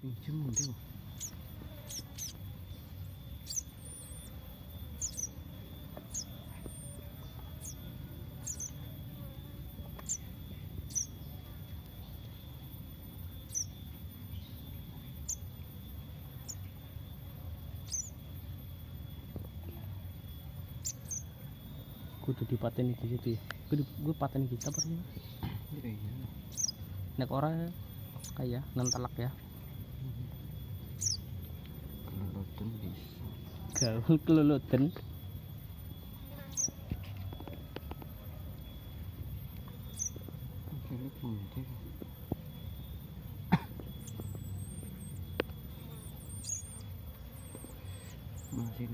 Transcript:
Pinjem mending. Kudu dipateni di situ ya. Gue pateni kita pernah. Iya. Nek ora kayak nentelak ya. Keloloten bisa. Gaul keloloten. Ini mending. Masih